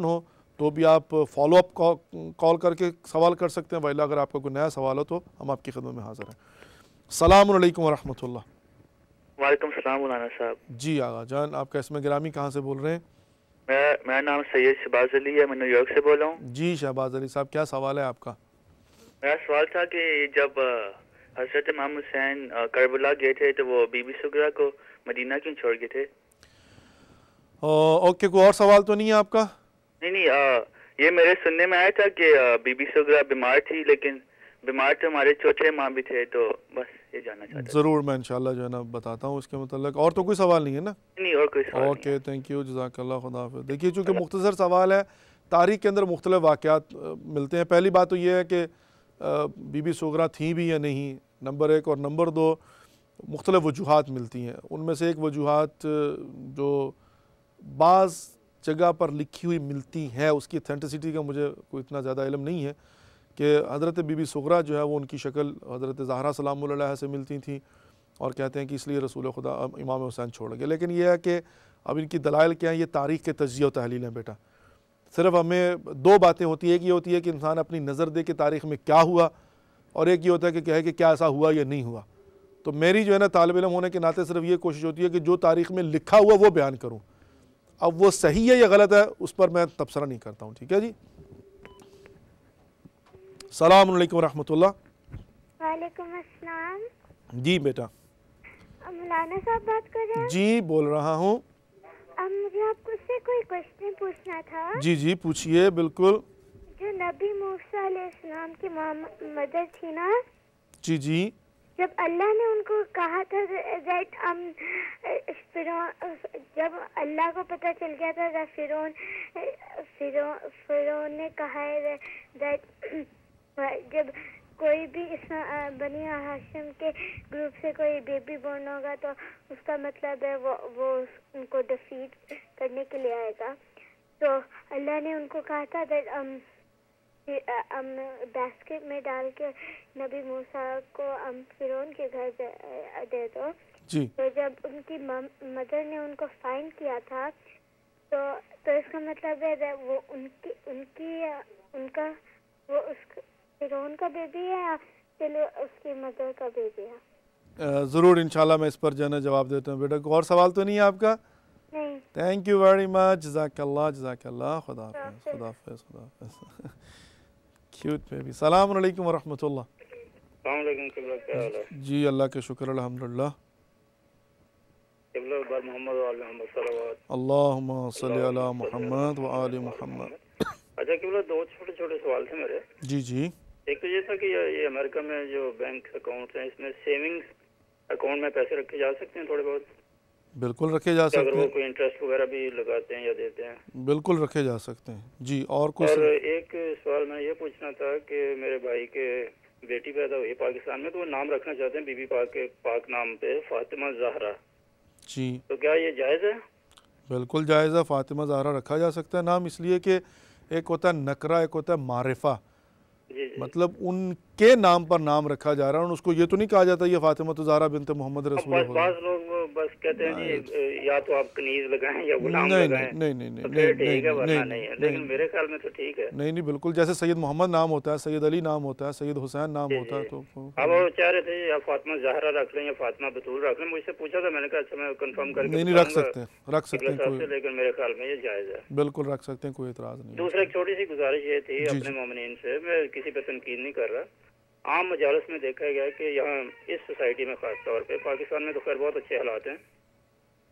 ہو تو بھی آپ فالو اپ کال کر کے سوال کر سکتے ہیں، وائلا اگر آپ کا کوئی نیا سوال ہو تو ہم آپ کی خدمت میں حاضر ہیں۔ السلام علیکم ورحمۃ اللہ۔ وعلیکم السلام مولانا صاحب۔ جی آغا جان، آپ کا اسم گرامی کہاں سے بول رہے ہیں؟ میرا نام سید شہباز علی ہے، میں نیو یارک سے بول رہا ہوں۔ جی شہباز علی صاحب، کیا سوال ہے آپ کا؟ میرا سوال تھا کہ جب حضرت امام حسین کربلا گئے تھے تو وہ بی بی سغرا کو مدینہ کیوں چھوڑ گئے تھے؟ اوکے، کوئی اور سوال تو نہیں ہے آپ کا؟ نہیں، یہ میرے سننے میں آیا تھا کہ بی بی سغرا بیمار تھی، لیکن بیمار تو ہمارے چوتھے امام بھی تھے، تو بس یہ جاننا چاہتا تھا۔ ضرور، میں انشاءاللہ جو ہے نا بتاتا ہوں اس کے متعلق۔ اور تو کوئی سوال نہیں ہے نا؟ نہیں، اور کوئی سوال نہیں ہے۔ اوکے، تھینک یو، جزاک اللہ، خدا حافظ۔ دیکھیے چونکہ مختصر سوال ہے، تاریخ کے اندر مختلف واقعات ملتے ہیں۔ پہلی بات تو یہ ہے کہ بی بی سغرا تھیں بھی یا نہیں، نمبر ایک، اور نمبر دو مختلف وجوہات ملتی ہیں۔ ان میں سے ایک وجوہات جو بعض جگہ پر لکھی ہوئی ملتی ہے، اس کی اتھینٹسٹی کا مجھے کوئی اتنا زیادہ علم نہیں ہے، کہ حضرت بی بی سغرا جو ہے وہ ان کی شکل حضرت زہرا سلام اللہ علیہ سے ملتی تھیں، اور کہتے ہیں کہ اس لیے رسول خدا امام حسین چھوڑ گئے۔ لیکن یہ ہے کہ اب ان کی دلائل کیا ہیں، یہ تاریخ کے تجزیہ و تحلیل ہیں بیٹا۔ صرف ہمیں دو باتیں ہوتی ہیں، ایک یہ ہوتی ہے کہ انسان اپنی نظر دے کہ تاریخ میں کیا ہوا، اور ایک یہ ہوتا ہے کہ کہے کہ کیا ایسا ہوا یا نہیں ہوا۔ تو میری جو ہے نا طالب علم ہونے کے ناطے صرف یہ کوشش ہوتی ہے کہ جو تاریخ میں لکھا ہوا وہ بیان کروں، اب وہ صحیح ہے یا غلط ہے اس پر میں تبصرہ نہیں کرتا ہوں، ٹھیک ہے جی۔ السلام علیکم ورحمۃ اللہ۔ وعلیکم السلام۔ جی بیٹا۔ مولانا صاحب بات کر رہے ہیں؟ جی بول رہا ہوں۔ مجھے آپ کو سے کوئی کوشچن پوچھنا تھا۔ جی جی پوچھئے، بالکل۔ جو نبی موسیٰ علیہ السلام کی مدر تھی نا، جی جی، جب اللہ نے ان کو کہا تھا جب اللہ کو پتہ چل گیا تھا فرعون نے کہا ہے جب کوئی بھی بنی ہاشم کے گروپ سے کوئی بیبی بورن ہوگا تو اس کا مطلب ہے وہ ان کو ڈیفیٹ کرنے کے لیے آئے گا، تو اللہ نے ان کو کہا تھا باسکٹ میں ڈال کے نبی موسیٰ کو فرعون کے گھر دے دو۔ جی، تو جب ان کی مدر نے ان کو فائنڈ کیا تھا تو اس کا مطلب ہے وہ فرعون کا بیبی ہے یا چلو اس کی مدر کا بیبی ہے؟ ضرور انشاءاللہ میں اس پر جو ہے نا جواب دیتا ہوں بیٹا۔ کوئی اور سوال تو نہیں ہے آپ کا؟ نہیں۔ تھینک یو ویری مچ، جزاک اللہ، جزاک اللہ، خدا حافظ، خدا حافظ، خدا حافظ۔ Cute baby. السلام علیکم ورحمۃ اللہ۔ السلام علیکم، قبلہ کیا حال ہے؟ جی اللہ کے شکر، الحمدللہ۔ قبلہ بار محمد و آل محمد صلوات۔ اللہم صلی علی محمد و آل محمد۔ اچھا قبلہ، دو چھوٹے چھوٹے سوال تھے میرے۔ جی جی۔ ایک تو یہ تھا کہ یہ امریکہ میں جو بینک اکاؤنٹ ہیں، اس میں سیونگز اکاؤنٹ میں پیسے رکھے جا سکتے ہیں تھوڑے بہت؟ بالکل رکھے جا سکتے اگر وہ ہیں، کوئی انٹرسٹ وغیرہ بھی لگاتے ہیں یا دیتے ہیں؟ بالکل رکھے جا سکتے ہیں جی۔ اور کچھ؟ اور ایک سوال میں یہ پوچھنا تھا کہ میرے بھائی کے بیٹی پیدا ہوئی پاکستان میں، تو وہ نام رکھنا چاہتے ہیں بی بی پاک کے پاک نام پہ، فاطمہ زہرا، جی تو کیا یہ جائز ہے؟ بالکل جائز ہے، فاطمہ زہرا رکھا جا سکتا ہے نام، اس لیے کہ ایک ہوتا ہے نکرہ، ایک ہوتا ہے معرفہ، جی جی، مطلب ان کے نام پر نام رکھا جا رہا ہے، اور اس کو یہ تو نہیں کہا جاتا یہ فاطمہ زہرا بنت محمد رسول بس اللہ۔ بعض لوگ بس کہتے ہیں جی یا تو آپ کنیز لگائیں یا غلام نہیں لگائیں، نہیں نہیں نہیں تو پھر ٹھیک ہے، ورنہ نہیں نہیں ہے، نہیں لیکن میرے خیال میں تو ٹھیک ہے۔ نہیں نہیں بالکل، جیسے سید محمد نام ہوتا ہے، سید علی نام ہوتا ہے، سید حسین نام جی ہوتا ہے، جی، تو اب وہ چاہ رہے تھے یا فاطمہ زہرا رکھ لیں یا فاطمہ بطول رکھ لیں، مجھ سے پوچھا تھا، میں نے کہا اچھا میں کنفرم کر کے نہیں رکھ بتاؤں گا سکتے ہیں، رکھ سکتے قبلہ ہیں، صاحب کوئی سے، لیکن میرے خیال میں یہ جائز ہے۔ بالکل رکھ سکتے ہیں، کوئی اعتراض نہیں ہے۔ دوسرا ایک چھوٹی سی گزارش یہ تھی جی اپنے جی مومنین سے، میں کسی پہ تنقید نہیں کر رہا، عام مجالس میں دیکھا گیا کہ یہاں اس سوسائٹی میں خاص طور پہ، پاکستان میں تو خیر بہت اچھے حالات ہیں،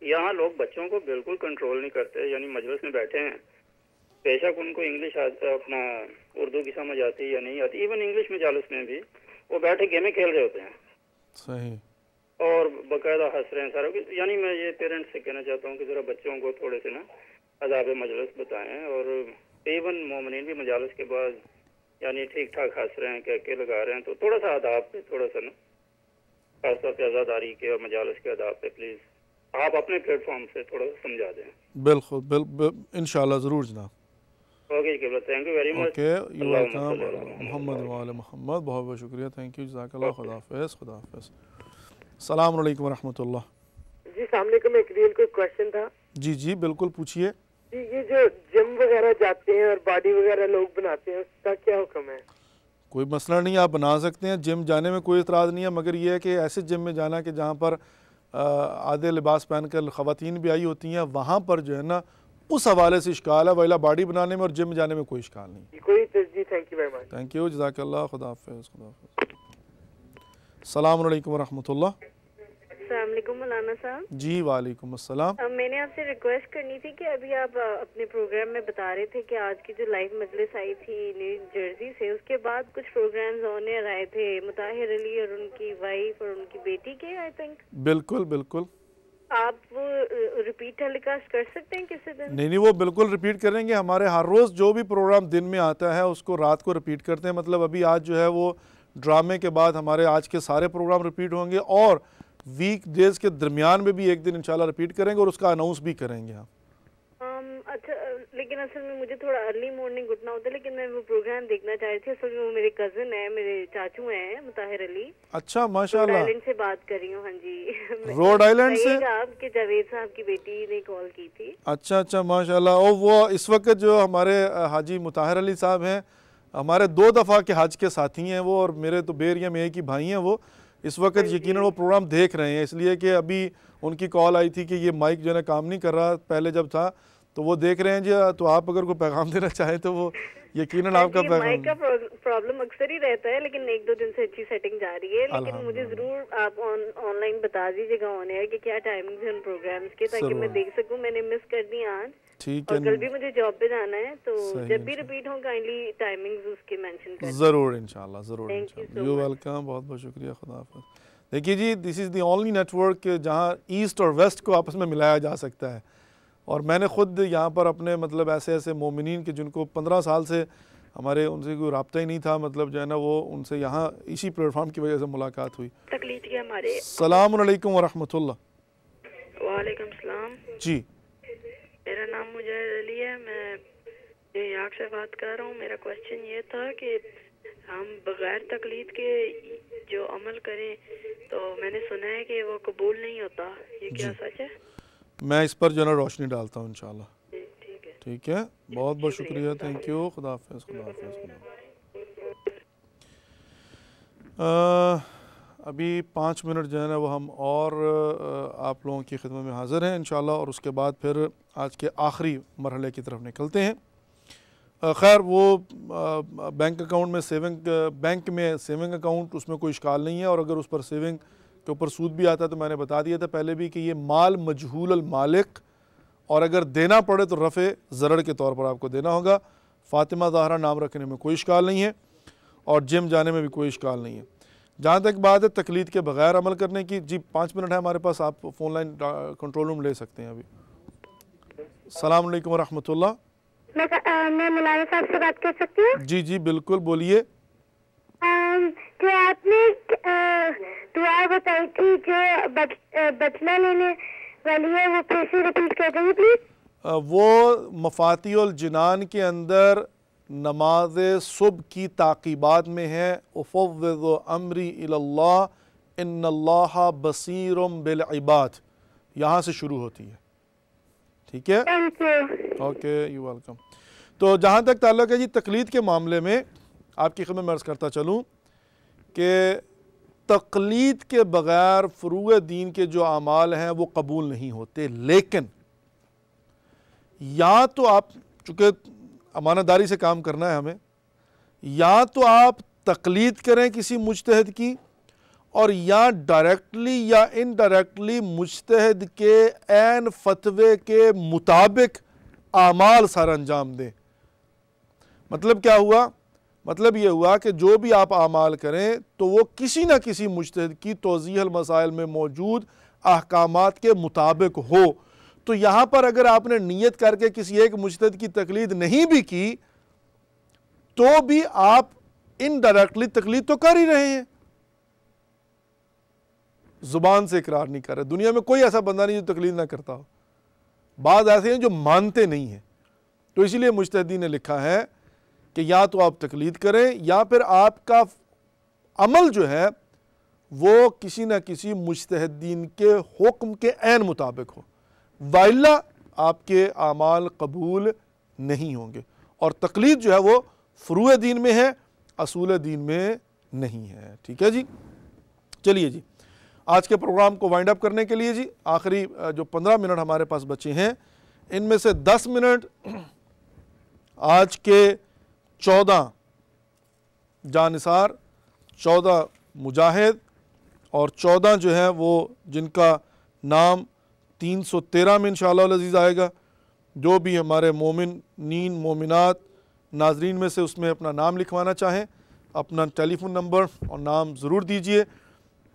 یہاں لوگ بچوں کو بالکل کنٹرول نہیں کرتے، یعنی مجلس میں بیٹھے ہیں، بے شک ان کو انگلش اپنا اردو کی سمجھ آتی یا نہیں آتی، ایون انگلش مجالس میں بھی وہ بیٹھے گیمیں کھیل رہے ہوتے ہیں صحیح، اور باقاعدہ ہنس رہے ہیں سارے، یعنی میں یہ پیرنٹس سے کہنا چاہتا ہوں کہ ذرا بچوں کو تھوڑے سے نا آداب مجلس بتائیں، اور ایون مومنین بھی مجالس کے بعد یعنی ٹھیک ٹھاک ہنس رہے ہیں، کہہ لگا رہے ہیں، تو تھوڑا سا آداب پہ تھوڑا سا نا، خاص طور پہ عزاداری کے اور مجالس کے آداب پہ پلیز آپ اپنے پلیٹ فارم سے تھوڑا سمجھا دیں۔ بالکل انشاءاللہ ضرور جناب۔ اوکے قبلہ، thank you very much. Okay, you welcome, Muhammad Muhammad وعلی محمد، بہت بہت شکریہ، تھینک یو، جزاک اللہ، خدا حافظ، خدا حافظ۔ السلام علیکم ورحمۃ اللہ۔ جی السلام علیکم، ایک ریئل کوئی کوشچن تھا۔ جی جی بالکل پوچھئے۔ جی یہ جو جم وغیرہ جاتے ہیں اور باڈی وغیرہ لوگ بناتے ہیں اس کا کیا حکم ہے؟ کوئی مسئلہ نہیں، آپ بنا سکتے ہیں، جم جانے میں کوئی اعتراض نہیں ہے، مگر یہ ہے کہ ایسے جم میں جانا کہ جہاں پر آدھے لباس پہن کر خواتین بھی آئی ہوتی ہیں، وہاں پر جو ہے نا اس حوالے سے اشکال ہے، ویلا باڈی بنانے میں اور جم جانے میں کوئی اشکال نہیں۔ کوئی جی thank you very much. Thank you, جزاک اللہ، خدا حافظ، خدا حافظ۔ السلام علیکم ورحمۃ اللہ۔ السلام علیکم مولانا صاحب۔ جی وعلیکم السلام۔ میں نے آپ سے ریکویسٹ کرنی تھی کہ ابھی آپ اپنے پروگرام میں بتا رہے تھے کہ آج کی جو لائیو مجلس آئی تھی نیو جرسی سے، اس کے بعد کچھ پروگرامز آن ایئر آئے تھے مطہر علی اور ان کی وائف اور ان کی بیٹی کے، آئی تھنک۔ بالکل بالکل، آپ وہ ریپیٹ ٹیلی کاسٹ کر سکتے ہیں کسی دن؟ نہیں وہ بالکل ریپیٹ کریں گے، ہمارے ہر روز جو بھی پروگرام دن میں آتا ہے اس کو رات کو ریپیٹ کرتے ہیں، مطلب ابھی آج جو ہے وہ ڈرامے کے بعد ہمارے آج کے سارے پروگرام ریپیٹ ہوں گے، اور ویک ڈیز کے درمیان میں بھی ایک دن انشاءاللہ ریپیٹ کریں گے اور اس کا اناؤنس بھی کریں گے۔ اچھا، لیکن اصل میں مجھے تھوڑا ارلی مارننگ اٹھنا ہوتا ہے، لیکن میں وہ پروگرام دیکھنا چاہ رہی تھی۔ اصل میں وہ میرے کزن ہیں، میرے چاچو ہیں مطہر علی۔ اچھا ماشاءاللہ، روڈ آئلینڈ سے بات کر رہی ہوں۔ ہاں جی، روڈ آئلینڈ سے آپ کے جاوید صاحب کی بیٹی نے کال کی تھی۔ اچھا ماشاءاللہ، اور وہ اس وقت جو ہمارے حاجی مطہر علی صاحب ہیں، ہمارے 2 دفعہ کے حج کے ساتھی ہیں وہ، اور میرے تو بیریا میں ایک ہی بھائی ہیں وہ، اس وقت یقیناً وہ پروگرام دیکھ رہے ہیں، اس لیے کہ ابھی ان کی کال آئی تھی کہ یہ مائک جو ہے کام نہیں کر رہا، پہلے جب تھا تو وہ دیکھ رہے ہیں جی، تو آپ اگر کوئی پیغام دینا چاہیں تو وہ یقیناً آپ کا پیغام۔ مائک کا پرابلم اکثر ہی رہتا ہے، لیکن 1-2 دن سے اچھی سیٹنگ جا رہی ہے، لیکن مجھے ضرور آپ آن لائن بتا دیجیے گا آن ایئر کہ کیا ٹائمنگز ہیں ان پروگرامز کے، تاکہ میں دیکھ سکوں۔ میں نے مس کر دی آج، ٹھیک ہے، اور کل بھی مجھے جاب پہ جانا ہے، تو جب بھی ریپیٹ ہوں کائنڈلی ٹائمنگز اس کے مینشن کریں۔ ضرور انشاءاللہ، ضرور انشاءاللہ، یو ویلکم، بہت بہت شکریہ، خدا حافظ۔ دیکھیے جی، دس از دی اونلی نیٹ ورک جہاں ایسٹ اور ویسٹ کو آپس میں ملایا جا سکتا ہے، اور میں نے خود یہاں پر اپنے مطلب ایسے مومنین کے جن کو 15 سال سے ہمارے ان سے کوئی رابطہ ہی نہیں تھا، مطلب جو ہے نا وہ ان سے یہاں اسی پلیٹ فارم کی وجہ سے ملاقات ہوئی۔ تکلیف کیا ہمارے۔ السلام علیکم ورحمۃ اللہ۔ وعلیکم السلام جی، میرا نام مجاہد علی ہے، میں یاک سے بات کر رہا ہوں۔ میرا کوشچن یہ تھا کہ ہم بغیر تقلید کے جو عمل کریں تو میں نے سنا ہے کہ وہ قبول نہیں ہوتا، یہ کیا سچ ہے؟ میں اس پر جو ہے نا روشنی ڈالتا ہوں انشاءاللہ۔ ٹھیک ہے، بہت بہت شکریہ، تھینک یو، خدا حافظ، خدا حافظ۔ ابھی 5 منٹ جو ہے نا وہ ہم اور آپ لوگوں کی خدمت میں حاضر ہیں انشاءاللہ، اور اس کے بعد پھر آج کے آخری مرحلے کی طرف نکلتے ہیں۔ خیر وہ بینک اکاؤنٹ میں بینک میں سیونگ اکاؤنٹ، اس میں کوئی اشکال نہیں ہے، اور اگر اس پر سیونگ کے اوپر سود بھی آتا ہے تو میں نے بتا دیا تھا پہلے بھی کہ یہ مال مجہول المالک، اور اگر دینا پڑے تو رفع ضرر کے طور پر آپ کو دینا ہوگا۔ فاطمہ زہرا نام رکھنے میں کوئی اشکال نہیں ہے، اور جم جانے میں بھی کوئی اشکال نہیں ہے۔ جہاں تک بات ہے تقلید کے بغیر عمل کرنے کی، جی 5 منٹ ہے ہمارے پاس، آپ فون لائن کنٹرول روم لے سکتے ہیں ابھی۔ السلام علیکم ورحمۃ اللہ۔ میں مولانا صاحب سے بات کر سکتی ہوں؟ جی جی بالکل، بولیے۔ جو آپ نے دعا بتائی تھی جو بدلہ لینے والی ہے، وہ پھر سے ریپیٹ کر دیں گے پلیز؟ وہ مفاتیح الجنان کے اندر نماز صبح کی تعقیبات میں ہے، افوض امری الی اللہ ان اللہ بصیر بالعباد، یہاں سے شروع ہوتی ہے، ٹھیک ہے؟ Okay, you welcome. تو جہاں تک تعلق ہے جی تقلید کے معاملے میں، آپ کی خدمت میں عرض کرتا چلوں کہ تقلید کے بغیر فروع دین کے جو اعمال ہیں وہ قبول نہیں ہوتے، لیکن یا تو آپ، چونکہ امانت داری سے کام کرنا ہے ہمیں، یا تو آپ تقلید کریں کسی مجتہد کی، اور یا ڈائریکٹلی یا انڈائریکٹلی مجتہد کے عین فتوے کے مطابق اعمال سر انجام دیں۔ مطلب کیا ہوا؟ مطلب یہ ہوا کہ جو بھی آپ اعمال کریں تو وہ کسی نہ کسی مجتہد کی توضیح المسائل میں موجود احکامات کے مطابق ہو۔ تو یہاں پر اگر آپ نے نیت کر کے کسی ایک مجتہد کی تقلید نہیں بھی کی تو بھی آپ انڈائریکٹلی تقلید تو کر ہی رہے ہیں، زبان سے اقرار نہیں کر رہے۔ دنیا میں کوئی ایسا بندہ نہیں جو تقلید نہ کرتا ہو، بعض ایسے ہیں جو مانتے نہیں ہیں۔ تو اسی لیے مجتہدین نے لکھا ہے کہ یا تو آپ تقلید کریں یا پھر آپ کا عمل جو ہے وہ کسی نہ کسی مجتہدین کے حکم کے عین مطابق ہو، وائلا آپ کے اعمال قبول نہیں ہوں گے. اور تقلید جو ہے وہ فروع دین میں ہے, اصول دین میں نہیں ہے. ٹھیک ہے جی. چلیے جی, آج کے پروگرام کو وائنڈ اپ کرنے کے لیے جی آخری جو 15 منٹ ہمارے پاس بچے ہیں, ان میں سے 10 منٹ آج کے 14 جانثار, 14 مجاہد اور 14 جو ہیں وہ جن کا نام 313 میں انشاءاللہ العزیز آئے گا. جو بھی ہمارے مومنین مومنات ناظرین میں سے اس میں اپنا نام لکھوانا چاہیں, اپنا ٹیلی فون نمبر اور نام ضرور دیجئے,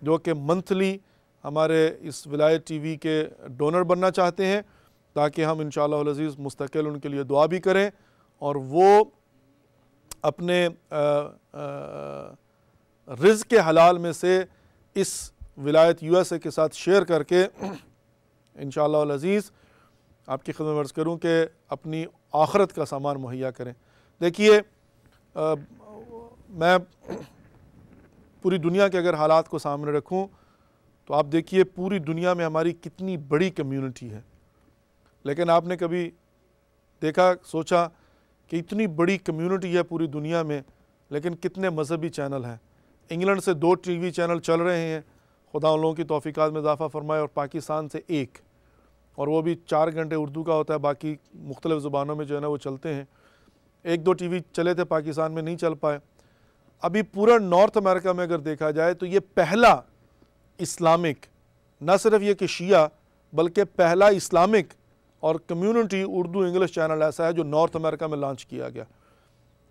جو کہ منتھلی ہمارے اس ولایت ٹی وی کے ڈونر بننا چاہتے ہیں, تاکہ ہم انشاءاللہ العزیز مستقل ان کے لیے دعا بھی کریں اور وہ اپنے رزق کے حلال میں سے اس ولایت یو ایس اے کے ساتھ شیئر کر کے انشاءاللہ العزیز آپ کی خدمت عرض کروں کہ اپنی آخرت کا سامان مہیا کریں. دیکھیے, میں پوری دنیا کے اگر حالات کو سامنے رکھوں تو آپ دیکھیے پوری دنیا میں ہماری کتنی بڑی کمیونٹی ہے, لیکن آپ نے کبھی دیکھا سوچا کہ اتنی بڑی کمیونٹی ہے پوری دنیا میں, لیکن کتنے مذہبی چینل ہیں؟ انگلینڈ سے 2 ٹی وی چینل چل رہے ہیں, خدا ان لوگوں کی توفیقات میں اضافہ فرمائے, اور پاکستان سے 1, اور وہ بھی 4 گھنٹے اردو کا ہوتا ہے, باقی مختلف زبانوں میں جو ہے نا وہ چلتے ہیں. 1-2 ٹی وی چلے تھے, پاکستان میں نہیں چل پائے. ابھی پورا نارتھ امریکہ میں اگر دیکھا جائے تو یہ پہلا اسلامک, نہ صرف یہ کہ شیعہ, بلکہ پہلا اسلامک اور کمیونٹی اردو انگلش چینل ایسا ہے جو نارتھ امریکہ میں لانچ کیا گیا.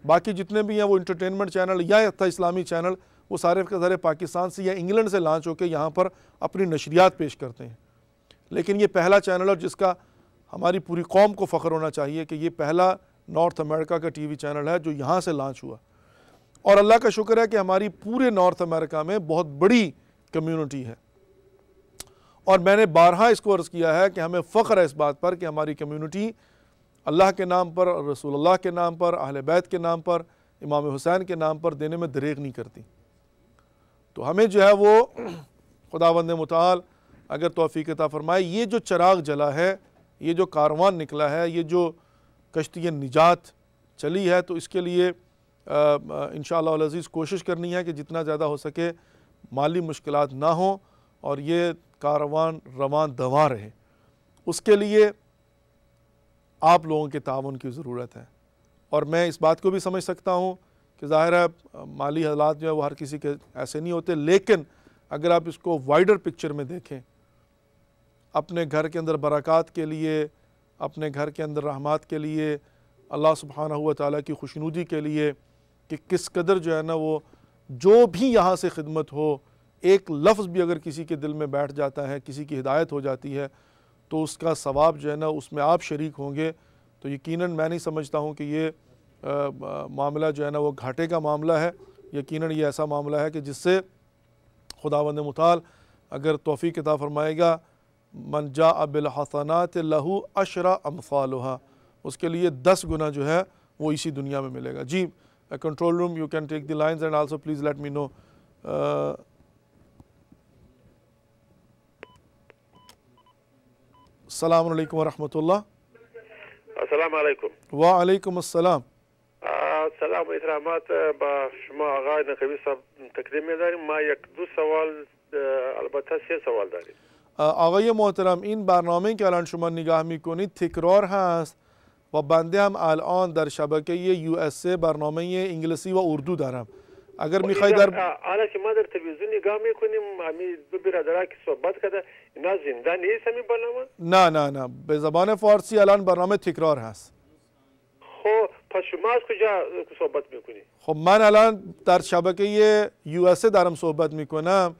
باقی جتنے بھی ہیں وہ انٹرٹینمنٹ چینل یا حتی اسلامی چینل, وہ سارے کے سارے پاکستان سے یا انگلینڈ سے لانچ ہو کے یہاں پر اپنی نشریات پیش کرتے ہیں. لیکن یہ پہلا چینل ہے جس کا ہماری پوری قوم کو فخر ہونا چاہیے کہ یہ پہلا نارتھ امریکہ کا ٹی وی چینل ہے جو یہاں سے لانچ ہوا. اور اللہ کا شکر ہے کہ ہماری پورے نارتھ امریکہ میں بہت بڑی کمیونٹی ہے, اور میں نے بارہا اس کو عرض کیا ہے کہ ہمیں فخر ہے اس بات پر کہ ہماری کمیونٹی اللہ کے نام پر, رسول اللہ کے نام پر, اہل بیت کے نام پر, امام حسین کے نام پر دینے میں دریغ نہیں کرتی. تو ہمیں جو ہے وہ خداوند متعال اگر توفیق عطا فرمائے, یہ جو چراغ جلا ہے, یہ جو کاروان نکلا ہے, یہ جو کشتی نجات چلی ہے, تو اس کے لیے انشاءاللہ العزیز کوشش کرنی ہے کہ جتنا زیادہ ہو سکے مالی مشکلات نہ ہوں اور یہ کاروان روان دواں رہے. اس کے لیے آپ لوگوں کے تعاون کی ضرورت ہے, اور میں اس بات کو بھی سمجھ سکتا ہوں کہ ظاہر ہے مالی حالات جو ہے وہ ہر کسی کے ایسے نہیں ہوتے, لیکن اگر آپ اس کو وائڈر پکچر میں دیکھیں, اپنے گھر کے اندر برکات کے لیے, اپنے گھر کے اندر رحمات کے لیے, اللہ سبحانہ و تعالیٰ کی خوشنودی کے لیے, کہ کس قدر جو ہے نا وہ جو بھی یہاں سے خدمت ہو, ایک لفظ بھی اگر کسی کے دل میں بیٹھ جاتا ہے, کسی کی ہدایت ہو جاتی ہے, تو اس کا ثواب جو ہے نا اس میں آپ شریک ہوں گے. تو یقیناً میں نہیں سمجھتا ہوں کہ یہ معاملہ جو ہے نا وہ گھاٹے کا معاملہ ہے. یقیناً یہ ایسا معاملہ ہے کہ جس سے خداوند متعال اگر توفیق عطا فرمائے گا, من جاء بالحسنات لہ عشر امثالھا, اس کے لیے 10 گنا جو ہے وہ اسی دنیا میں ملے گا. جی control room, you can take the lines and also please let me know. السلام علیکم ورحمۃ اللہ. السلام علیکم. وعلیکم السلام. سلام و احترامات با شما آقای نقوی صاحب تقدیم می‌داریم. ما 1-2 سوال البته 3 سوال داریم. آقای محترم, این برنامه که الان شما نگاه میکنید تکرار هست و بنده هم الان در شبکه یو اس ای برنامه انگلیسی و اردو دارم. اگر میخوای در حالا که ما در تلویزیون نگاه میکنیم همین دو برادرها که صحبت کرده اینا زنده نیست همین برنامه؟ نه به زبان فارسی الان برنامه تکرار هست. خب پس شما از کجا صحبت میکنید؟ خب من الان در شبکه یو اس ای دارم صحبت میکنم